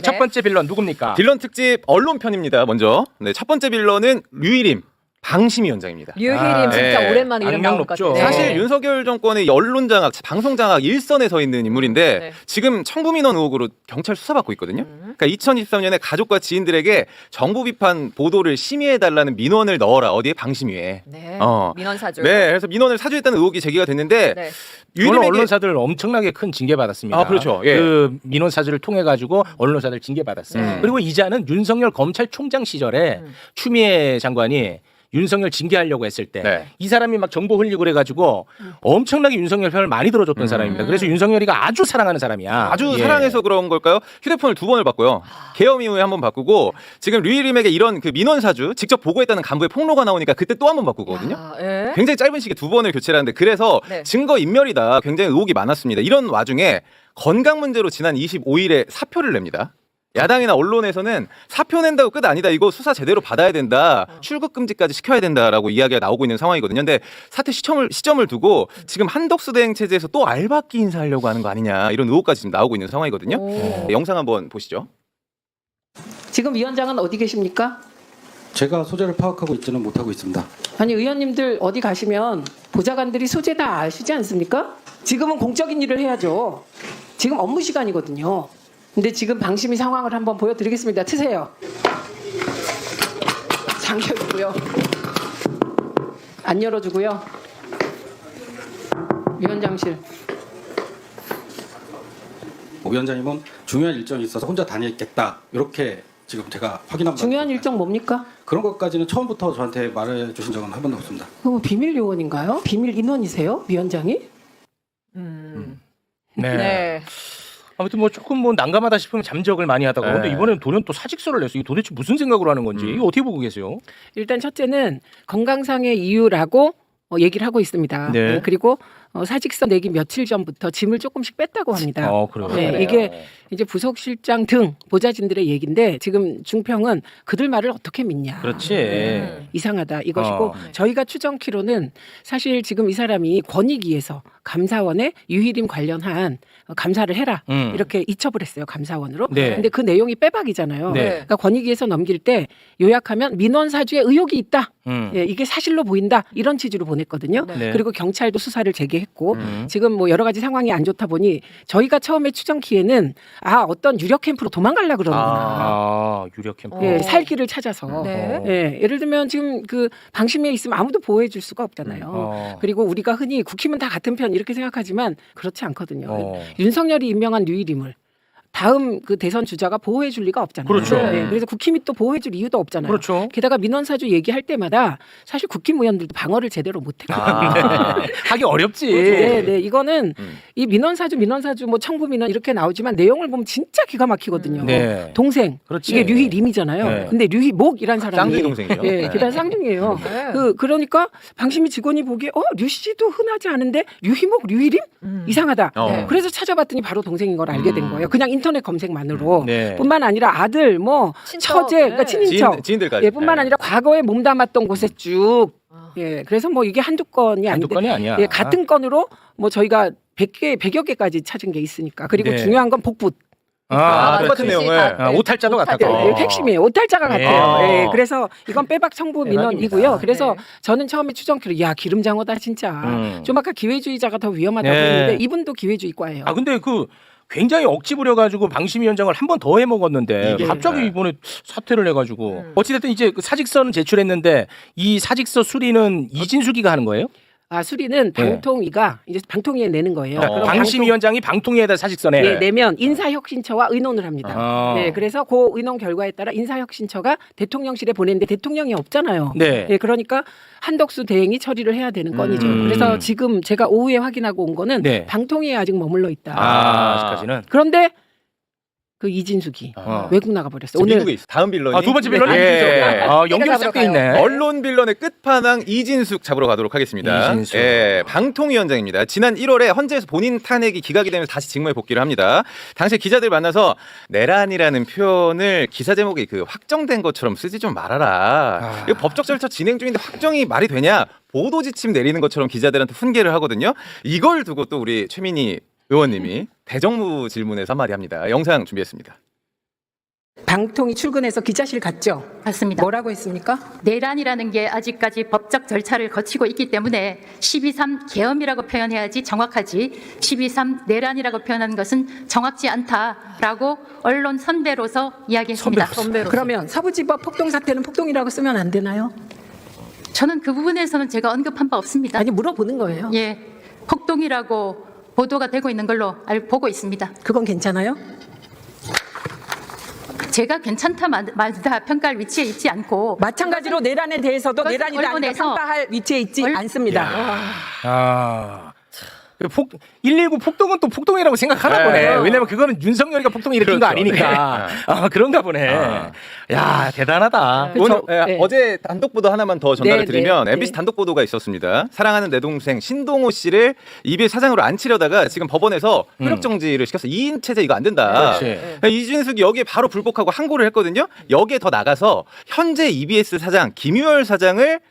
첫 번째 빌런 누굽니까? 빌런 특집 언론 편입니다. 먼저 첫 번째 빌런은 류일임 방심위원장입니다. 류희림 진짜 네. 오랜만에 이름 나온 것 높죠. 같아요. 사실 윤석열 정권의 언론 장악, 방송 장악 일선에 서 있는 인물인데 네. 지금 청부민원 의혹으로 경찰 수사받고 있거든요. 그러니까 2023년에 가족과 지인들에게 정부 비판 보도를 심의해달라는 민원을 넣어라. 어디에? 방심위에. 네. 어. 민원 사주. 네, 그래서 민원을 사주했다는 의혹이 제기가 됐는데 네. 이거는 언론사들 엄청나게 큰 징계 받았습니다. 아, 그렇죠. 예. 그 민원 사주를 통해 가지고 언론사들 징계 받았어요. 네. 그리고 이자는 윤석열 검찰총장 시절에 추미애 장관이 윤석열 징계하려고 했을 때 이 네. 사람이 막 정보 흘리고 그래가지고 엄청나게 윤석열 편을 많이 들어줬던 사람입니다. 그래서 윤석열이가 아주 사랑하는 사람이야. 아주 예. 사랑해서 그런 걸까요? 휴대폰을 2번을 바꿔요. 계엄 이후에 한 번 바꾸고 지금 류일임에게 이런 그 민원 사주 직접 보고했다는 간부의 폭로가 나오니까 그때 또 한 번 바꾸거든요. 아, 예. 굉장히 짧은 시기에 2번을 교체를 하는데 그래서 네. 증거 인멸이다. 굉장히 의혹이 많았습니다. 이런 와중에 건강 문제로 지난 25일에 사표를 냅니다. 야당이나 언론에서는 사표 낸다고 끝 아니다. 이거 수사 제대로 받아야 된다. 출국 금지까지 시켜야 된다라고 이야기가 나오고 있는 상황이거든요. 근데 사태 시점을 두고 지금 한덕수 대행 체제에서 또 알박기 인사하려고 하는 거 아니냐 이런 의혹까지 지금 나오고 있는 상황이거든요. 오. 영상 한번 보시죠. 지금 위원장은 어디 계십니까? 제가 소재를 파악하고 있지는 못하고 있습니다. 아니 의원님들 어디 가시면 보좌관들이 소재 다 아시지 않습니까? 지금은 공적인 일을 해야죠. 지금 업무 시간이거든요. 근데 지금 방심위 상황을 한번 보여드리겠습니다. 트세요. 잠겨있고요. 안 열어주고요. 위원장실. 위원장님은 중요한 일정이 있어서 혼자 다니겠다 이렇게 지금 제가 확인한 바 중요한 일정 뭡니까? 그런 것까지는 처음부터 저한테 말해 주신 적은 한 번도 없습니다. 그거 뭐 비밀 요원인가요? 비밀 인원이세요? 위원장이? 네. 네. 아무튼 뭐 조금 뭐 난감하다 싶으면 잠적을 많이 하다가 네. 근데 이번에는 돌연 또 사직서를 냈어요. 이게 도대체 무슨 생각으로 하는 건지 이거 어떻게 보고 계세요? 일단 첫째는 건강상의 이유라고 얘기를 하고 있습니다. 네. 그리고 사직서 내기 며칠 전부터 짐을 조금씩 뺐다고 합니다. 그래요. 네, 그래요? 이게 이제 부속실장 등 보좌진들의 얘기인데 지금 중평은 그들 말을 어떻게 믿냐. 그렇지. 이상하다 이것이고 네. 저희가 추정키로는 사실 지금 이 사람이 권익위에서 감사원에 유희림 관련한 감사를 해라 이렇게 이첩을 했어요 감사원으로. 네. 근데 그 내용이 빼박이잖아요. 네. 그러니까 권익위에서 넘길 때 요약하면 민원 사주에 의혹이 있다. 예, 이게 사실로 보인다 이런 취지로 보냈거든요. 네. 그리고 경찰도 수사를 재개했고 지금 뭐 여러 가지 상황이 안 좋다 보니 저희가 처음에 추정키에는 어떤 유력 캠프로 도망가려 그러는구나. 유력 캠프. 예, 살 길을 찾아서. 네. 예, 예를 들면 지금 그 방심위에 있으면 아무도 보호해줄 수가 없잖아요. 그리고 우리가 흔히 국힘은 다 같은 편 이렇게 생각하지만 그렇지 않거든요. 윤석열이 임명한 류일임을 다음 그 대선 주자가 보호해줄 리가 없잖아요. 그렇죠. 네, 그래서 국힘이 또 보호해줄 이유도 없잖아요. 그렇죠. 게다가 민원사주 얘기할 때마다 사실 국힘 의원들도 방어를 제대로 못했거든요. 하기 어렵지. 네, 네, 이거는 이 민원사주 뭐 청부민원 이렇게 나오지만 내용을 보면 진짜 기가 막히거든요. 네. 동생, 그렇지. 이게 류희림이잖아요. 네. 근데 류희목이란 사람이 쌍둥이 동생이죠. 예, 네. 게다가 쌍둥이에요. 네. 그러니까 방심위 직원이 보기에 류씨도 흔하지 않은데 류희목, 류희림 이상하다. 네. 그래서 찾아봤더니 바로 동생인 걸 알게 된 거예요. 그냥 인터넷 검색만으로. 네. 뿐만 아니라 아들, 뭐 친척, 처제, 그러니까 네. 친인척, 지인들까지. 예, 뿐만 네. 아니라 과거에 몸담았던 곳에 쭉. 예, 그래서 뭐 이게 한두 건이 한두 아닌데, 건이 아니야. 예, 같은 건으로 뭐 저희가 100여 개까지 찾은 게 있으니까. 그리고 네. 중요한 건 복붙. 똑같은 글씨 내용을. 다- 오탈자도 오탈- 같았다. 예, 핵심이에요. 오탈자가 예. 같아요. 예, 그래서 이건 빼박 청부 민원이고요. 빼박입니다. 그래서 네. 저는 처음에 추정키로 야 기름장어다 진짜. 좀 아까 기회주의자가 더 위험하다고 네. 했는데 이분도 기회주의과예요. 근데 그 굉장히 억지 부려가지고 방심위원장을 한 번 더 해먹었는데 이게- 갑자기 네. 이번에 사퇴를 해가지고 어찌됐든 이제 그 사직서는 제출했는데 이 사직서 수리는 이진숙이가 하는 거예요? 수리는 방통위가 이제 방통위에 내는 거예요. 그럼 방심위원장이 방통위에다 사직서 내. 예, 내면 인사혁신처와 의논을 합니다. 네, 그래서 그 의논 결과에 따라 인사혁신처가 대통령실에 보냈는데 대통령이 없잖아요. 네. 예, 그러니까 한덕수 대행이 처리를 해야 되는 건이죠. 그래서 지금 제가 오후에 확인하고 온 거는 네. 방통위에 아직 머물러 있다. 아직까지는. 그런데 그 이진숙이 외국 나가 버렸어요. 지금 오늘 미국에 있어. 다음 빌런이. 두 번째 빌런이 예. 연결 싹돼 있네. 언론 빌런의 끝판왕 이진숙 잡으러 가도록 하겠습니다. 이진숙. 예, 방통위원장입니다. 지난 1월에 헌재에서 본인 탄핵이 기각이 되면서 다시 직무에 복귀를 합니다. 당시 기자들 만나서 내란이라는 표현을 기사 제목에 그 확정된 것처럼 쓰지 좀 말아라. 이거 법적 절차 진행 중인데 확정이 말이 되냐? 보도 지침 내리는 것처럼 기자들한테 훈계를 하거든요. 이걸 두고 또 우리 최민희 의원님이 대정부 질문에서 한마디 합니다. 영상 준비했습니다. 방통위 출근해서 기자실 갔죠. 맞습니다. 뭐라고 했습니까? 내란이라는 게 아직까지 법적 절차를 거치고 있기 때문에 12.3 계엄이라고 표현해야지 정확하지 12.3 내란이라고 표현하는 것은 정확지 않다라고 언론 선배로서 이야기했습니다. 그러면 서부지법 폭동 사태는 폭동이라고 쓰면 안 되나요? 저는 그 부분에서는 제가 언급한 바 없습니다. 아니 물어보는 거예요. 예, 폭동이라고 보도가 되고 있는 걸로 보고 있습니다. 그건 괜찮아요? 제가 괜찮다 말다 평가할 위치에 있지 않고 마찬가지로 내란에 대해서도 그것은 내란이다 아니다 언론에서- 평가할 위치에 있지 않습니다. 아. 119 폭동은 또 폭동이라고 생각하나 보네. 왜냐면 그거는 윤석열이가 폭동 일으킨 거 그렇죠. 아니니까. 아, 그런가 보네. 야, 대단하다. 오늘 네. 어제 단독 보도 하나만 더 전달을 네, 드리면 네, MBC 네. 단독 보도가 있었습니다. 사랑하는 내 동생 신동호 씨를 EBS 사장으로 앉히려다가 지금 법원에서 효력 정지를 시켰어. 2인 체제 이거 안 된다. 그렇지. 이준석이 여기에 바로 불복하고 항고를 했거든요. 여기에 더 나가서 현재 EBS 사장 김유열 사장을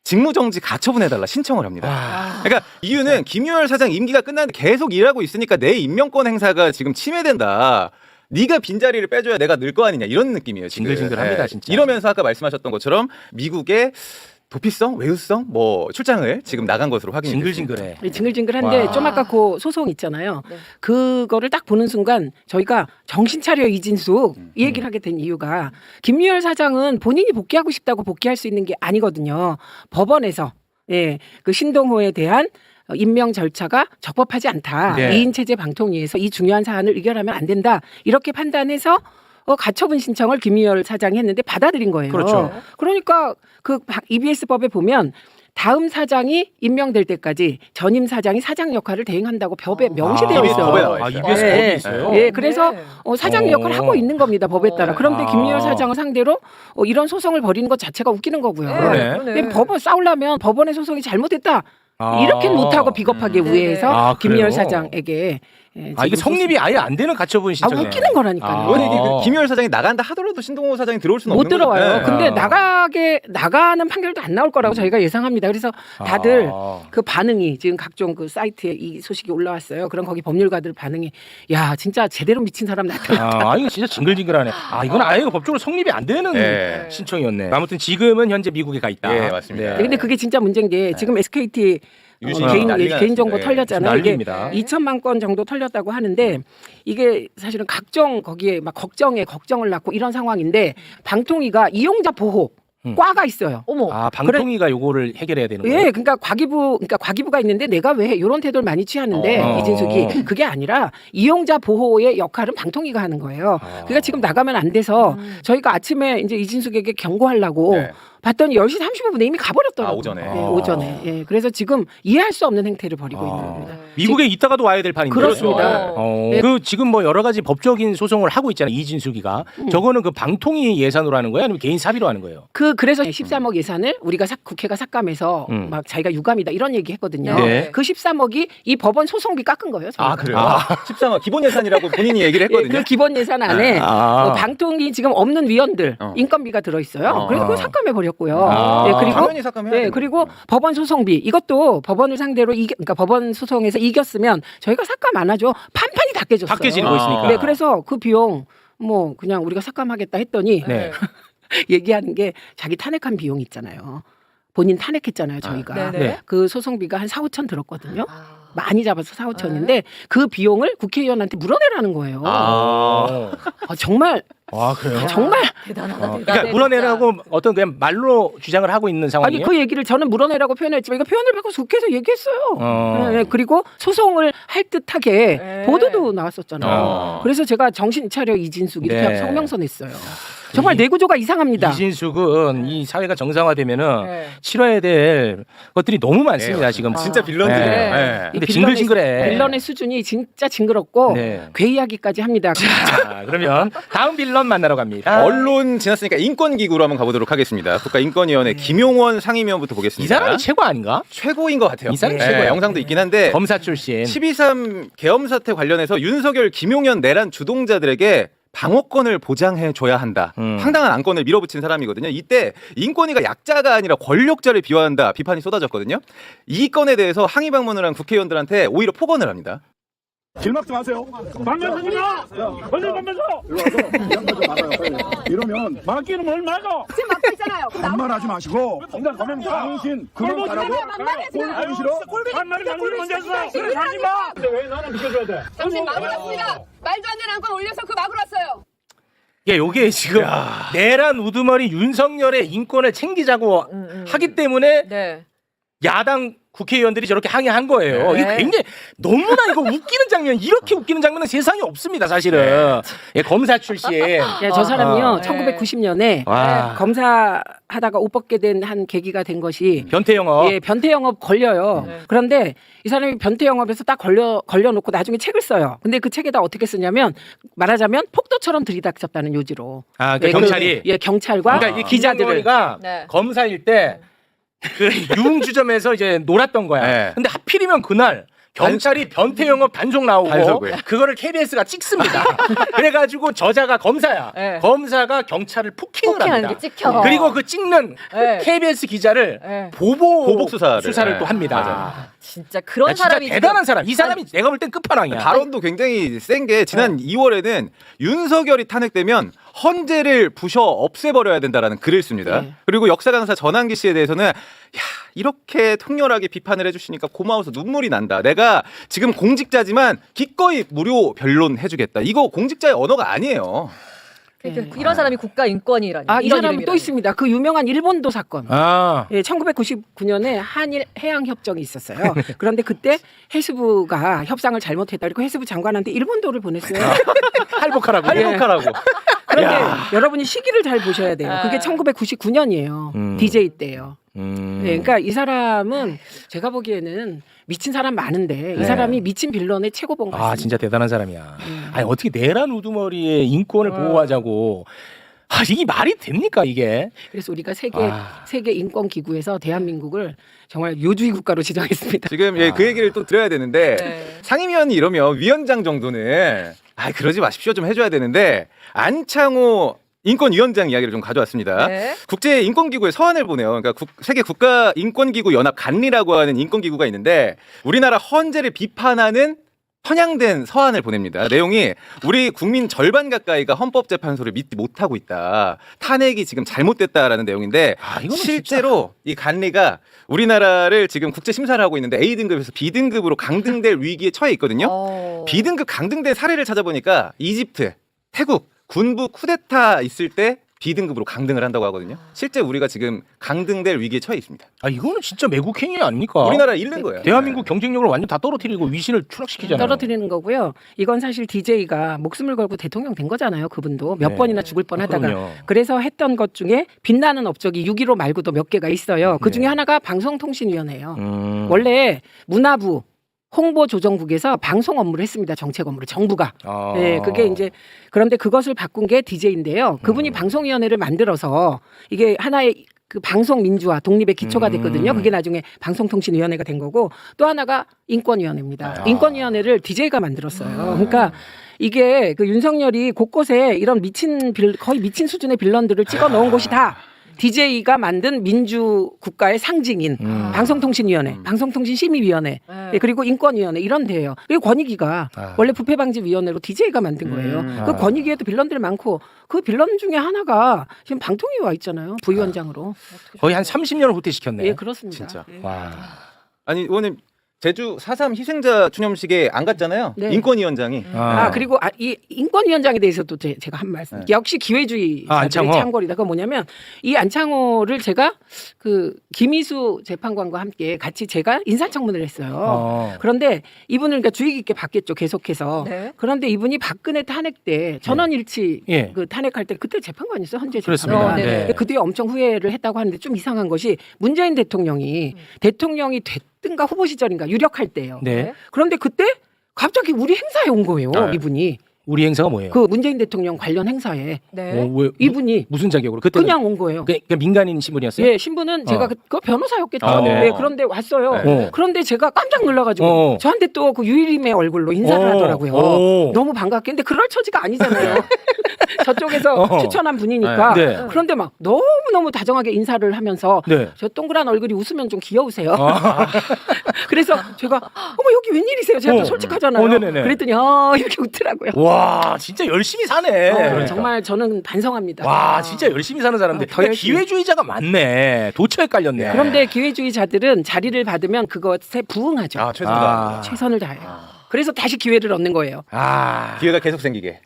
직무정지 가처분해달라 신청을 합니다. 그러니까 이유는 김유열 사장 임기가 끝났는데 계속 일하고 있으니까 내 임명권 행사가 지금 침해된다. 네가 빈자리를 빼줘야 내가 늘 거 아니냐 이런 느낌이에요. 지금. 징글징글합니다, 진짜. 이러면서 아까 말씀하셨던 것처럼 미국의 도피성, 외유성 뭐 출장을 지금 나간 것으로 확인이 됐습니다. 징글징글해. 징글징글한데 와. 좀 아까 그 소송 있잖아요. 그거를 딱 보는 순간 저희가 정신 차려 이진숙 이 얘기를 하게 된 이유가 김유열 사장은 본인이 복귀하고 싶다고 복귀할 수 있는 게 아니거든요. 법원에서 그 신동호에 대한 임명 절차가 적법하지 않다. 네. 2인 체제 방통위에서 이 중요한 사안을 의결하면 안 된다. 이렇게 판단해서 가처분 신청을 김유열 사장이 했는데 받아들인 거예요. 그렇죠. 그러니까 그 EBS 법에 보면 다음 사장이 임명될 때까지 전임 사장이 사장 역할을 대행한다고 법에 명시되어 EBS 법에 있어요. 나와 아, 있어요. EBS 네. 법이 있어요. 예, 그래서 사장 역할을 어. 하고 있는 겁니다. 법에 따라. 그런데 아. 김유열 사장을 상대로 이런 소송을 벌이는 것 자체가 웃기는 거고요. 그러네. 근데 법원 싸우려면 법원의 소송이 잘못했다. 아. 이렇게는 못하고 비겁하게 우회해서 아, 김유열 그래요? 사장에게 아, 이게 지금 성립이 아예 안 되는 가처분 신청이네. 웃기는 거라니까요. 아. 근데 이게 김유열 사장이 나간다 하더라도 신동호 사장이 들어올 수는 못 없는 거죠. 들어와요. 네. 근데 나가는 판결도 안 나올 거라고 저희가 예상합니다. 그래서 다들 그 반응이 지금 각종 그 사이트에 이 소식이 올라왔어요. 그럼 거기 법률가들 반응이 야 진짜 제대로 미친 사람 나타났다. 아, 이거 진짜 징글징글하네. 아, 이건 아예 법적으로 성립이 안 되는 네. 신청이었네. 아무튼 지금은 현재 미국에 가 있다. 예, 맞습니다. 근데 그게 진짜 문제인 게 지금 SKT 유심히 개인 난리가 개인정보 났습니다. 털렸잖아요. 이게 난리입니다. 2천만 건 정도 털렸다고 하는데 이게 사실은 각종 거기에 막 걱정을 낳고 이런 상황인데 방통위가 이용자 보호 과가 있어요. 어머. 아, 방통위가 요거를 해결해야 되는 거예요? 예, 그러니까 과기부가 있는데 내가 왜 이런 태도를 많이 취하는데 이진숙이 그게 아니라 이용자 보호의 역할은 방통위가 하는 거예요. 그러니까 지금 나가면 안 돼서 저희가 아침에 이제 이진숙에게 경고하려고 네. 봤더니 10시 35분에 이미 가버렸더라고요. 오전에. 네, 오전에. 예, 그래서 지금 이해할 수 없는 행태를 벌이고 있는 아. 겁니다. 미국에 있다가도 와야 될 판인데. 그렇습니다. 네. 그 지금 뭐 여러 가지 법적인 소송을 하고 있잖아요. 이진숙이가. 저거는 그 방통위 예산으로 하는 거예요? 아니면 개인 사비로 하는 거예요? 그래서 13억 예산을 우리가 국회가 삭감해서 막 자기가 유감이다 이런 얘기 했거든요. 네. 그 13억이 이 법원 소송비 깎은 거예요. 저희가. 아 그래요? 13억 기본 예산이라고 본인이 얘기를 예, 했거든요. 그 기본 예산 안에 아. 방통위 지금 없는 위원들 인건비가 들어 있어요. 그래서 그걸 삭감해 버렸고요. 아. 그리고 당연히 삭감해야 되는 그리고 법원 소송비 이것도 법원을 상대로 그러니까 법원 소송에서 이겼으면 저희가 삭감 안 하죠. 판판이 다 깨졌어요. 다 깨지고 있으니까. 네, 그래서 그 비용 뭐 그냥 우리가 삭감하겠다 했더니 네. 얘기하는 게 자기 탄핵한 비용 있잖아요. 본인 탄핵했잖아요, 저희가. 네. 그 소송비가 한 4, 5천 들었거든요. 많이 잡아서 4, 5천인데 그 비용을 국회의원한테 물어내라는 거예요. 정말 그래요? 정말 대단하다. 그러니까 물어내라고 어떤 그냥 말로 주장을 하고 있는 아니 상황이에요? 그 얘기를 저는 물어내라고 표현했지만 이거 표현을 받고 국회에서 얘기했어요. 네, 그리고 소송을 할 듯하게 보도도 나왔었잖아요. 그래서 제가 정신 차려 이진숙 이렇게 네. 하고 성명서 냈어요. 정말 내구조가 이상합니다. 이진숙은 이 사회가 정상화되면은 치러야 될 것들이 너무 많습니다. 지금 진짜 빌런들이에요. 네. 네. 근데 징글징글해. 빌런의 수준이 진짜 징그럽고 네. 괴이하기까지 합니다. 자, 그러면 다음 빌런 만나러 갑니다. 언론 지났으니까 인권기구로 한번 가보도록 하겠습니다. 국가인권위원회 김용원 상임위원부터 이 보겠습니다. 사람이 최고 아닌가? 최고인 것 같아요. 이 사람이 네, 최고예요. 영상도 있긴 한데 검사 출신. 12.3 계엄 사태 관련해서 윤석열, 김용현 내란 주동자들에게 방어권을 보장해줘야 한다. 황당한 안건을 밀어붙인 사람이거든요. 이때 인권위가 약자가 아니라 권력자를 비화한다 비판이 쏟아졌거든요. 이 건에 대해서 항의 방문을 한 국회의원들한테 오히려 폭언을 합니다. 길막 좀 하세요. 방면 하지 마! 먼저 가면서! 일로 와서. 그러면 막기는 뭘 막어? 지금 막고 있잖아요. 반말하지 마시고 일단 가면 당신 그만 가라고. 꼴보기 싫어? 반말이 당신 먼저 했어. 하지 마. 근데 왜 나는 비켜줘야 돼? 당신 막으러 왔습니다. 말도 안 되는 안건 올려서 그 막으러 왔어요. 예, 요게 지금 내란 우두머리 윤석열의 인권을 챙기자고 하기 때문에 네. 야당 국회의원들이 저렇게 항의한 거예요. 네. 이게 굉장히 너무나 이거 웃기는 장면, 이렇게 웃기는 장면은 세상에 없습니다, 사실은. 예, 검사 출신. 예, 저 사람이요. 네. 1990년에 와. 검사하다가 옷 벗게 된 한 계기가 된 것이 변태 영업. 예, 변태 영업 걸려요. 네. 그런데 이 사람이 변태 영업에서 딱 걸려놓고 나중에 책을 써요. 근데 그 책에다 어떻게 쓰냐면 말하자면 폭도처럼 들이닥쳤다는 요지로. 아, 그러니까 예, 경찰이. 예, 경찰과 그러니까 이 기자들을. 기자들이가 네. 검사일 때 그 유흥주점에서 이제 놀았던 거야. 네. 근데 하필이면 그날 경찰이 변태 영업 단속 나오고 단속을. 그거를 KBS가 찍습니다. 그래가지고 저자가 검사야. 네. 검사가 경찰을 폭행을 폭행하는 합니다. 게 찍혀. 그리고 그 찍는 네. KBS 기자를 네. 보복 수사를. 또 네. 합니다. 맞아요. 진짜 그런 야, 진짜 사람이 대단한 사람. 이 사람이 내가 볼 땐 끝판왕이야. 발언도 굉장히 센 게 지난 2월에는 윤석열이 탄핵되면 헌재를 부셔 없애버려야 된다라는 글을 씁니다. 네. 그리고 역사 강사 전환기 씨에 대해서는 야 이렇게 통렬하게 비판을 해주시니까 고마워서 눈물이 난다. 내가 지금 공직자지만 기꺼이 무료 변론 해주겠다. 이거 공직자의 언어가 아니에요. 그러니까 이런 사람이 국가인권이라니. 아, 이 이런 사람은 또 이름이라니. 있습니다. 그 유명한 일본도 사건. 아. 예, 1999년에 한일 해양 협정이 있었어요. 그런데 그때 해수부가 협상을 잘못했다. 그리고 해수부 장관한테 일본도를 보냈어요. 할복하라고. 할복하라고. 그런데 여러분이 시기를 잘 보셔야 돼요. 그게 아. 1999년이에요. DJ 때예요. 네, 그러니까 이 사람은 제가 보기에는 미친 사람 많은데 이 사람이 미친 빌런의 최고봉 같습니다. 아, 진짜 대단한 사람이야. 아니, 어떻게 내란 우두머리의 인권을 보호하자고. 아, 이게 말이 됩니까, 이게? 그래서 우리가 아. 세계 인권 기구에서 대한민국을 정말 요주의 국가로 지정했습니다. 지금 예, 그 얘기를 또 드려야 되는데 네. 상임위원이 이러면 위원장 정도는 그러지 마십시오 좀 해줘야 되는데 안창호 인권위원장 이야기를 좀 가져왔습니다. 네. 국제인권기구에 서한을 보내요. 그러니까 세계 국가인권기구 연합 간리라고 하는 인권기구가 있는데 우리나라 헌재를 비판하는 편향된 서한을 보냅니다. 내용이 우리 국민 절반 가까이가 헌법재판소를 믿지 못하고 있다. 탄핵이 지금 잘못됐다라는 내용인데 이거는 실제로 이 간리가 우리나라를 지금 국제 심사를 하고 있는데 A등급에서 B등급으로 강등될 위기에 처해 있거든요. B등급 강등된 사례를 찾아보니까 이집트, 태국 군부 쿠데타 있을 때 B등급으로 강등을 한다고 하거든요. 실제 우리가 지금 강등될 위기에 처해 있습니다. 아, 이거는 진짜 매국행위 아닙니까? 우리나라 잃는 거예요. 대한민국 경쟁력을 완전 다 떨어뜨리고 위신을 추락시키잖아요. 떨어뜨리는 거고요. 이건 사실 DJ가 목숨을 걸고 대통령 된 거잖아요. 그분도 몇 네. 번이나 죽을 뻔하다가. 그럼요. 그래서 했던 것 중에 빛나는 업적이 6.15 말고도 몇 개가 있어요. 그 중에 네. 하나가 방송통신위원회예요. 원래 문화부 홍보조정국에서 방송 업무를 했습니다. 정책 업무를 정부가. 아. 네, 그게 이제 그런데 그것을 바꾼 게 DJ인데요. 그분이 방송위원회를 만들어서 이게 하나의 그 방송 민주화 독립의 기초가 됐거든요. 그게 나중에 방송통신위원회가 된 거고 또 하나가 인권위원회입니다. 인권위원회를 DJ가 만들었어요. 그러니까 이게 그 윤석열이 곳곳에 이런 거의 미친 수준의 빌런들을 찍어 넣은 곳이 다 DJ가 만든 민주 국가의 상징인 방송통신위원회, 방송통신심의위원회, 예, 그리고 인권위원회 이런 데예요. 그리고 권익위가 원래 부패방지위원회로 DJ가 만든 거예요. 그 권익위에도 빌런들이 많고 그 빌런 중에 하나가 지금 방통위에 와 있잖아요. 부위원장으로. 거의 한 30년을 후퇴시켰네. 예, 그렇습니다. 진짜. 예. 와. 아니 의원님 제주 4.3 희생자 추념식에 안 갔잖아요. 네. 인권위원장이. 그리고 이 인권위원장에 대해서도 제가 한 말씀. 역시 기회주의 안창호. 창궐이다. 그건 뭐냐면 이 안창호를 제가 그 김희수 재판관과 함께 같이 제가 인사청문회를 했어요. 그런데 이분을 그러니까 주의 깊게 봤겠죠. 계속해서. 네. 그런데 이분이 박근혜 탄핵 때 전원일치 예. 그 탄핵할 때 그때 재판관이었어요. 헌재 그렇습니다. 재판관. 네네. 네. 그때 엄청 후회를 했다고 하는데 좀 이상한 것이 문재인 대통령이 됐든가 후보 시절인가 유력할 때예요. 네. 그런데 그때 갑자기 우리 행사에 온 거예요. 이분이. 우리 행사가 뭐예요? 그 문재인 대통령 관련 행사에 네. 왜, 이분이 무슨 자격으로? 그때 그냥 온 거예요. 그러니까 민간인 신분이었어요? 예, 신분은 제가 그 변호사였겠죠. 아, 네. 네, 그런데 왔어요. 네. 그런데 제가 깜짝 놀라가지고 저한테 또 그 유일임의 얼굴로 인사를 하더라고요. 너무 반갑게. 근데 그럴 처지가 아니잖아요. 저쪽에서 추천한 분이니까. 네. 그런데 막 너무너무 다정하게 인사를 하면서 네. 저 동그란 얼굴이 웃으면 좀 귀여우세요. 그래서 제가 어머 여기 웬일이세요? 제가 또 솔직하잖아요. 네네네. 그랬더니 이렇게 웃더라고요. 와, 진짜 열심히 사네. 정말 저는 반성합니다. 와, 진짜 열심히 사는 사람들. 더 열심히. 기회주의자가 많네. 도처에 깔렸네. 그런데 기회주의자들은 자리를 받으면 그것에 부응하죠. 아, 최선을 다합니다. 최선을 다해요. 그래서 다시 기회를 얻는 거예요. 기회가 계속 생기게.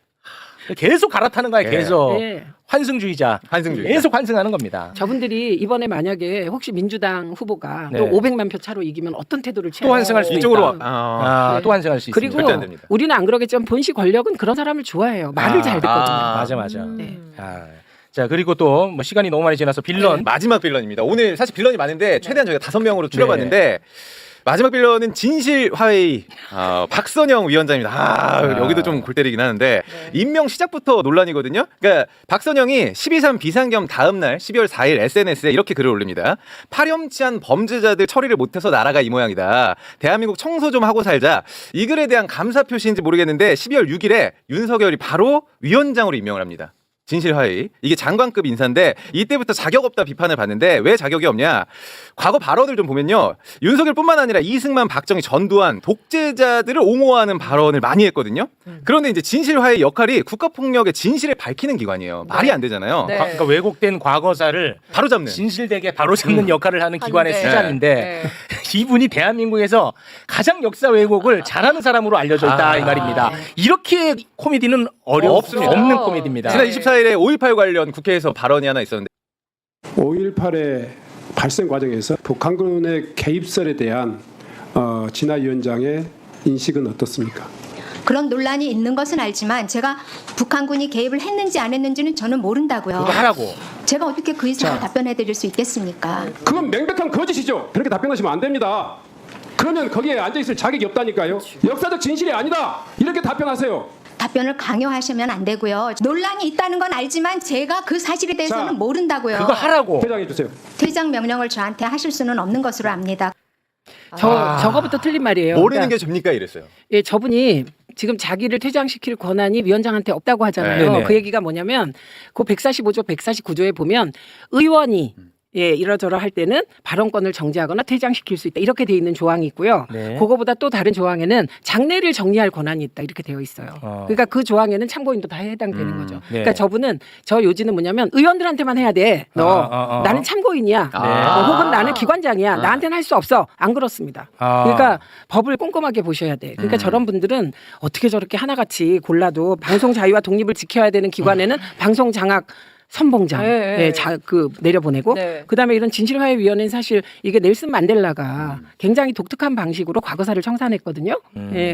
계속 갈아타는 거야, 예. 계속. 네. 환승주의자. 환승주의자. 계속 환승하는 겁니다. 저분들이 이번에 만약에 혹시 민주당 후보가 네. 또 500만 표 차로 이기면 어떤 태도를 취할지 또 환승할 수 이쪽으로 있다. 네. 또 환승할 수 그리고 있습니다. 절대 안 됩니다. 우리는 안 그러겠지만 본시 권력은 그런 사람을 좋아해요. 말을 잘 듣거든요. 맞아. 네. 자, 그리고 또 뭐 시간이 너무 많이 지나서 빌런. 마지막 빌런입니다. 오늘 사실 빌런이 많은데 최대한 저희가 5명으로 줄여봤는데 마지막 빌런은 진실화웨이 박선영 위원장입니다. 여기도 좀 골 때리긴 하는데 임명 시작부터 논란이거든요. 그러니까 박선영이 12.3 비상겸 다음 날 12월 4일 SNS에 이렇게 글을 올립니다. 파렴치한 범죄자들 처리를 못해서 나라가 이 모양이다. 대한민국 청소 좀 하고 살자. 이 글에 대한 감사 표시인지 모르겠는데 12월 6일에 윤석열이 바로 위원장으로 임명을 합니다. 진실화웨이. 이게 장관급 인사인데 이때부터 자격 없다 비판을 받는데 왜 자격이 없냐. 과거 발언을 좀 보면요. 윤석열뿐만 아니라 이승만, 박정희, 전두환 독재자들을 옹호하는 발언을 많이 했거든요. 그런데 이제 진실화웨이 역할이 국가폭력의 진실을 밝히는 기관이에요. 말이 안 되잖아요. 네. 그러니까 왜곡된 과거사를 바로 잡는. 진실되게 바로잡는 역할을 하는 기관의 하는데. 수장인데 네. 이분이 대한민국에서 가장 역사 왜곡을 잘하는 사람으로 알려져 있다 이 말입니다. 이렇게 코미디는 없습니다. 없는 코미디입니다. 지난 24일에 5.18 관련 국회에서 발언이 하나 있었는데 5.18의 발생 과정에서 북한군의 개입설에 대한 진화위원장의 인식은 어떻습니까? 그런 논란이 있는 것은 알지만 제가 북한군이 개입을 했는지 안 했는지는 저는 모른다고요. 그거 하라고. 제가 어떻게 그 이상을 답변해 드릴 수 있겠습니까? 그건 명백한 거짓이죠. 그렇게 답변하시면 안 됩니다. 그러면 거기에 앉아있을 자격이 없다니까요. 역사적 진실이 아니다. 이렇게 답변하세요. 답변을 강요하시면 안 되고요. 논란이 있다는 건 알지만 제가 그 사실에 대해서는 자, 모른다고요. 그거 하라고. 퇴장해 주세요. 퇴장 명령을 저한테 하실 수는 없는 것으로 압니다. 저거부터 틀린 말이에요. 모르는 그러니까, 게 접니까 이랬어요. 예, 저분이 지금 자기를 퇴장시킬 권한이 위원장한테 없다고 하잖아요. 네네. 그 얘기가 뭐냐면 그 145조, 149조에 보면 의원이 이러저러 할 때는 발언권을 정지하거나 퇴장시킬 수 있다. 이렇게 돼 있는 조항이 있고요. 네. 그거보다 또 다른 조항에는 장례를 정리할 권한이 있다. 이렇게 되어 있어요. 그러니까 그 조항에는 참고인도 다 해당되는 거죠. 네. 그러니까 저분은 저 요지는 뭐냐면 의원들한테만 해야 돼. 너 나는 참고인이야. 혹은 나는 기관장이야. 나한테는 할 수 없어. 안 그렇습니다. 그러니까 법을 꼼꼼하게 보셔야 돼. 그러니까 저런 분들은 어떻게 저렇게 하나같이 골라도 방송 자유와 독립을 지켜야 되는 기관에는 방송 장악 선봉장 내려보내고 네. 그다음에 이런 진실화해위원회는 사실 이게 넬슨 만델라가 굉장히 독특한 방식으로 과거사를 청산했거든요.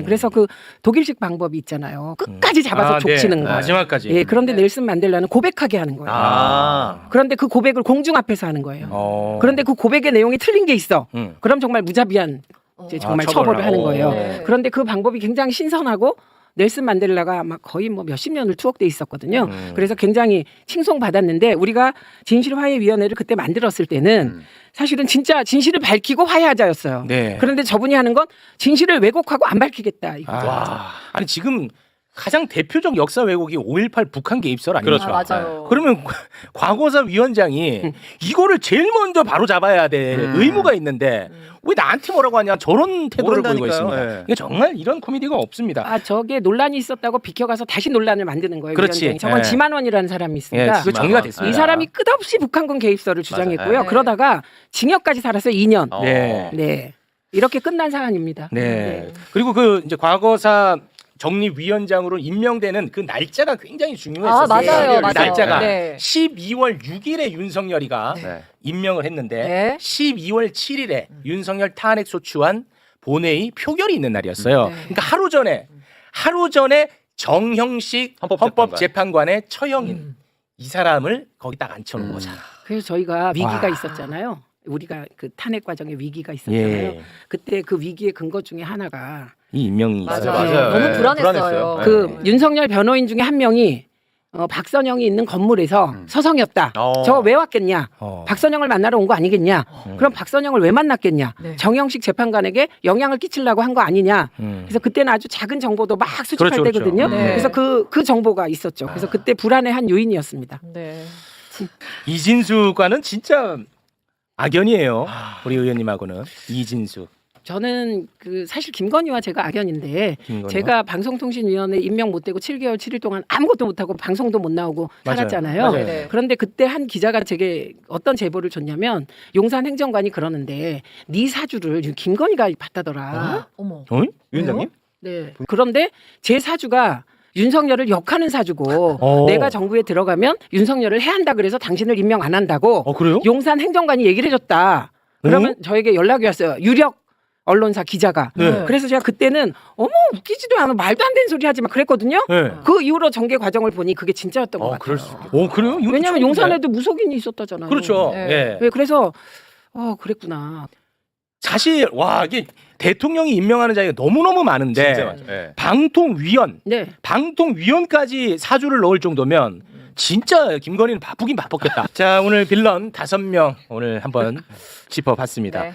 그래서 그 독일식 방법이 있잖아요. 끝까지 잡아서 족치는 거. 마지막까지. 그런데 넬슨 만델라는 고백하게 하는 거예요. 그런데 그 고백을 공중 앞에서 하는 거예요. 그런데 그 고백의 내용이 틀린 게 있어. 그럼 정말 무자비한 이제 정말 처벌을 하는 거예요. 네. 그런데 그 방법이 굉장히 신선하고 넬슨 만델라가 아마 거의 뭐 몇십 년을 투옥돼 있었거든요. 그래서 굉장히 칭송받았는데 우리가 진실화해위원회를 그때 만들었을 때는 사실은 진짜 진실을 밝히고 화해하자였어요. 네. 그런데 저분이 하는 건 진실을 왜곡하고 안 밝히겠다. 아니 지금 가장 대표적 역사 왜곡이 5.18 북한 개입설 아닙니까? 그렇죠. 맞아요. 그러면 과거사 위원장이 이거를 제일 먼저 바로 잡아야 될 의무가 있는데 왜 나한테 뭐라고 하냐 저런 태도를 보이고 모른다니까요. 있습니다. 네. 이게 정말 이런 코미디가 없습니다. 저게 논란이 있었다고 비켜가서 다시 논란을 만드는 거예요. 그렇지. 위원장이. 저건 네. 지만원이라는 사람이 있습니다. 그거 정리가 됐습니다. 이 사람이 끝없이 북한군 개입설을 주장했고요. 맞아요. 그러다가 징역까지 살아서 2년. 네. 네. 이렇게 끝난 사안입니다. 네. 그리고 그 이제 과거사 정리위원장으로 임명되는 그 날짜가 굉장히 중요했었어요. 맞아요. 맞아요. 날짜가 네. 12월 6일에 윤석열이가 네. 임명을 했는데 네. 12월 7일에 윤석열 탄핵 소추안 본회의 표결이 있는 날이었어요. 그러니까 하루 전에 정형식 헌법재판관의 처형인 이 사람을 거기 딱 앉혀놓은 거잖아. 그래서 저희가 위기가 있었잖아요. 우리가 그 탄핵 과정에 위기가 있었잖아요. 예. 그때 그 위기의 근거 중에 하나가 이 임명이 맞아요. 있어요. 너무 네. 불안했어요. 그 윤석열 변호인 중에 한 명이 박선영이 있는 건물에서 서성였다. 저거 왜 왔겠냐? 박선영을 만나러 온 거 아니겠냐? 그럼 박선영을 왜 만났겠냐? 네. 정영식 재판관에게 영향을 끼치려고 한 거 아니냐? 그래서 그때는 아주 작은 정보도 막 수집할 그렇죠, 그렇죠. 때거든요. 네. 그래서 그 정보가 있었죠. 그래서 그때 불안해한 요인이었습니다. 네. 이진숙과는 진짜 악연이에요. 우리 의원님하고는 이진숙. 저는 그 사실 김건희와 제가 악연인데 김건희와? 제가 방송통신위원회 임명 못 되고 7개월 7일 동안 아무것도 못 하고 방송도 못 나오고 맞아요. 살았잖아요. 맞아요. 네. 그런데 그때 한 기자가 제게 어떤 제보를 줬냐면 용산 행정관이 그러는데 네 사주를 김건희가 봤다더라. 어머. 위원장님? 네. 그런데 제 사주가 윤석열을 역하는 사주고 어. 내가 정부에 들어가면 윤석열을 해야 한다 그래서 당신을 임명 안 한다고 그래요? 용산 행정관이 얘기를 해줬다. 그러면 저에게 연락이 왔어요. 유력 언론사 기자가. 네. 그래서 제가 그때는 어머 웃기지도 않아 말도 안 되는 소리 하지 마 그랬거든요. 네. 그 이후로 전개 과정을 보니 그게 진짜였던 것 같아요. 그럴 수 있겠. 그래요? 이것도 왜냐하면 처음이네. 용산에도 무속인이 있었다잖아요. 그렇죠. 네. 예. 네, 그래서 그랬구나. 사실 이게 대통령이 임명하는 자리가 너무너무 많은데 진짜 맞죠. 예. 방통위원, 네. 방통위원까지 사주를 넣을 정도면 진짜 김건희는 바쁘긴 바빴겠다. 자, 오늘 빌런 5명 오늘 한번 짚어봤습니다. 네.